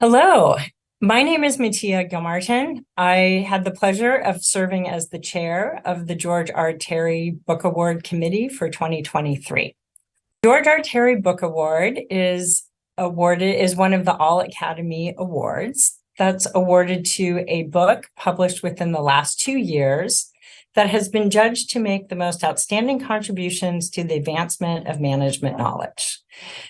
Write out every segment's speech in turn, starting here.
Hello, my name is Mattia Gilmartin. I had the pleasure of serving as the chair of the George R. Terry Book Award Committee for 2023. George R. Terry Book Award is one of the All Academy Awards that's awarded to a book published within the last 2 years that has been judged to make the most outstanding contributions to the advancement of management knowledge.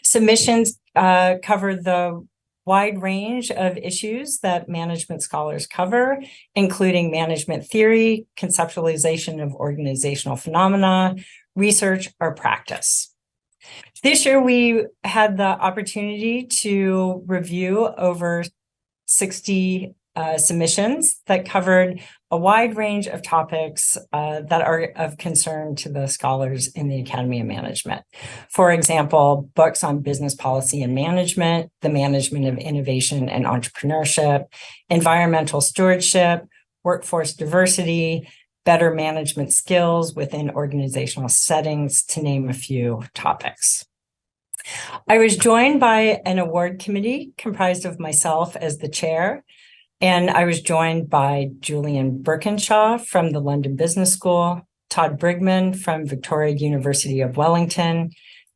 Submissions cover the wide range of issues that management scholars cover, including management theory, conceptualization of organizational phenomena, research, or practice. This year, we had the opportunity to review over 60 submissions that covered a wide range of topics that are of concern to the scholars in the Academy of Management. For example, books on business policy and management, the management of innovation and entrepreneurship, environmental stewardship, workforce diversity, better management skills within organizational settings, to name a few topics. I was joined by an award committee comprised of myself as the chair, and I was joined by Julian Birkinshaw from the London Business School, Todd Brigman from Victoria University of Wellington,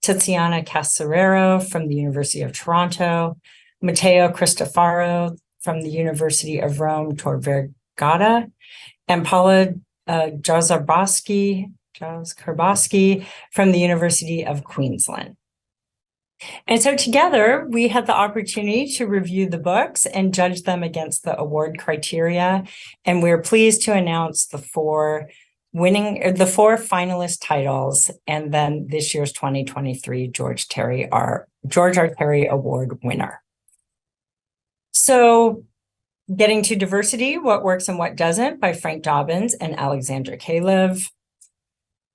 Tiziana Caserero from the University of Toronto, Matteo Cristofaro from the University of Rome Tor Vergata, and Paula Jazarboski from the University of Queensland. And so together, we had the opportunity to review the books and judge them against the award criteria. And we're pleased to announce the four finalist titles, and then this year's 2023 George R. Terry Award winner. So Getting to Diversity, What Works and What Doesn't by Frank Dobbins and Alexandra Kalev.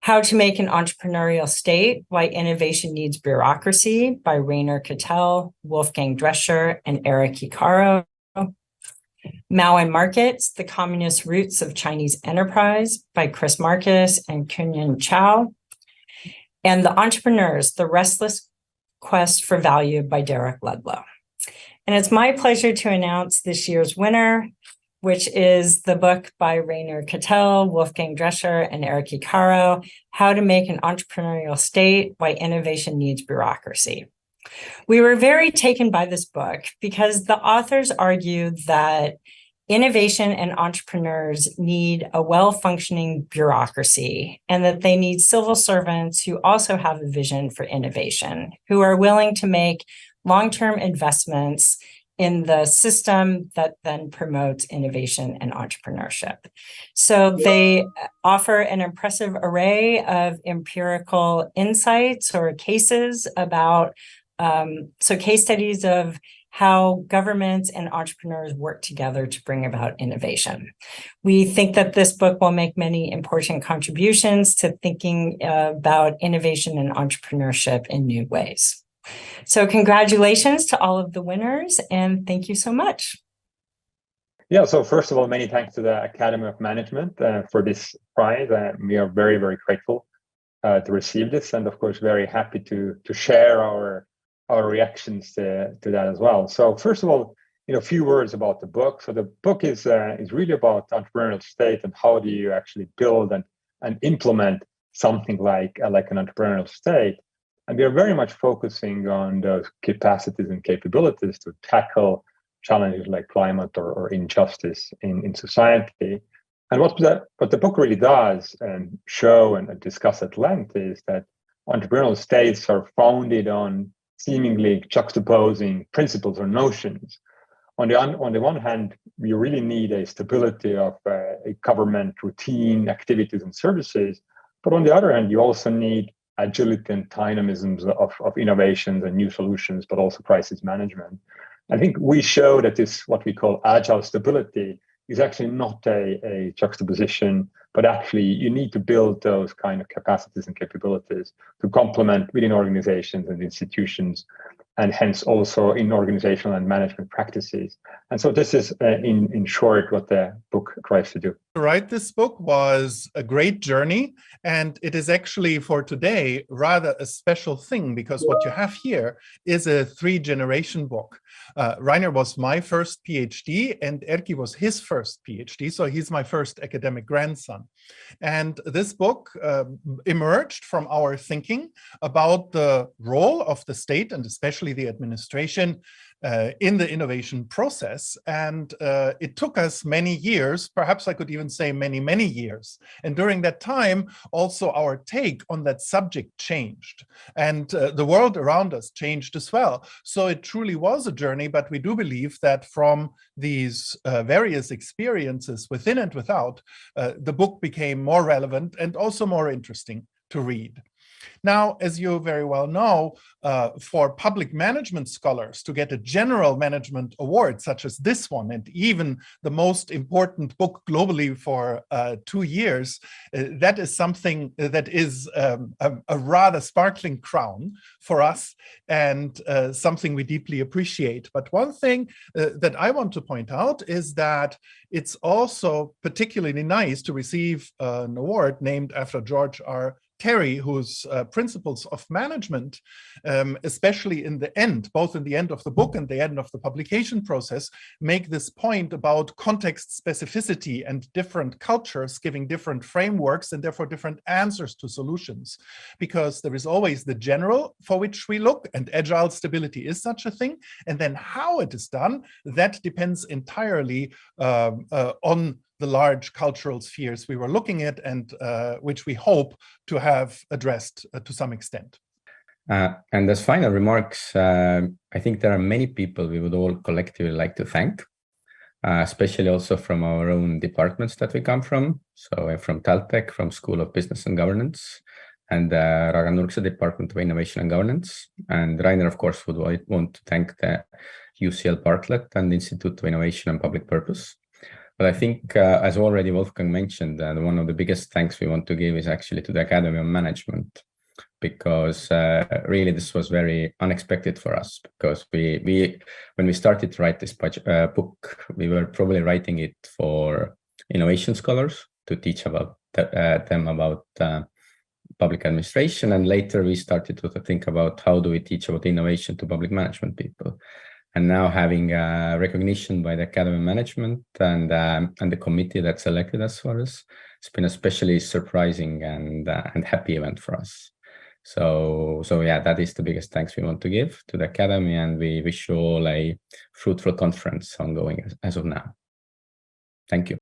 How to Make an Entrepreneurial State, Why Innovation Needs Bureaucracy by Rainer Cattell, Wolfgang Drescher, and Eric Hikaru. Mao and Markets, The Communist Roots of Chinese Enterprise by Chris Marcus and Kunyan Chow. And The Entrepreneurs, The Restless Quest for Value by Derek Ludlow. And it's my pleasure to announce this year's winner, which is the book by Rainer Cattell, Wolfgang Drescher, and Eric Hikaru, How to Make an Entrepreneurial State, Why Innovation Needs Bureaucracy. We were very taken by this book because the authors argue that innovation and entrepreneurs need a well-functioning bureaucracy, and that they need civil servants who also have a vision for innovation, who are willing to make long-term investments in the system that then promotes innovation and entrepreneurship. So they offer an impressive array of empirical insights or cases about, case studies of how governments and entrepreneurs work together to bring about innovation. We think that this book will make many important contributions to thinking about innovation and entrepreneurship in new ways. So congratulations to all of the winners, and thank you so much. Yeah, so first of all, many thanks to the Academy of Management for this prize. We are very, very grateful to receive this, and of course, very happy to share our reactions to that as well. So first of all, a few words about the book. So the book is really about entrepreneurial state and how do you actually build and implement something like an entrepreneurial state. And we are very much focusing on those capacities and capabilities to tackle challenges like climate or injustice in society. And what the book really does show and discuss at length is that entrepreneurial states are founded on seemingly juxtaposing principles or notions. On the one hand, we really need a stability of a government routine, activities, and services. But on the other hand, you also need agility and dynamisms of innovations and new solutions, but also crisis management. I think we show that this, what we call agile stability, is actually not a juxtaposition, but actually you need to build those kind of capacities and capabilities to complement within organizations and institutions, and hence also in organizational and management practices. And so this is, in short, what the book tries to do. To write this book was a great journey, and it is actually for today rather a special thing, because what you have here is a 3-generation book. Rainer was my first PhD and Erkki was his first PhD, so he's my first academic grandson. And this book emerged from our thinking about the role of the state and especially the administration in the innovation process. And it took us many years, perhaps I could even say many years. And during that time, also our take on that subject changed. And the world around us changed as well. So it truly was a journey, but we do believe that from these various experiences within and without, the book became more relevant and also more interesting to read. Now, as you very well know, for public management scholars to get a general management award such as this one, and even the most important book globally for 2 years, that is something that is a rather sparkling crown for us, and something we deeply appreciate. But one thing that I want to point out is that it's also particularly nice to receive an award named after George R. Terry, whose principles of management, especially in the end, both in the end of the book and the end of the publication process, make this point about context specificity and different cultures giving different frameworks and therefore different answers to solutions. Because there is always the general for which we look, and agile stability is such a thing. And then how it is done, that depends entirely on the large cultural spheres we were looking at, and which we hope to have addressed to some extent. And as final remarks, I think there are many people we would all collectively like to thank, especially also from our own departments that we come from. So from TalTech, from School of Business and Governance, and Ragan Nurkse Department of Innovation and Governance. And Rainer, of course, would want to thank the UCL Bartlett and Institute of Innovation and Public Purpose. But I think, as already Wolfgang mentioned, one of the biggest thanks we want to give is actually to the Academy of Management, because really this was very unexpected for us, because when we started to write this book, we were probably writing it for innovation scholars to teach about them about public administration, and later we started to think about how do we teach about innovation to public management people. And now having recognition by the Academy of Management and the committee that selected us for us, it's been especially surprising and happy event for us. So yeah, that is the biggest thanks we want to give to the Academy, and we wish you all a fruitful conference ongoing as of now. Thank you.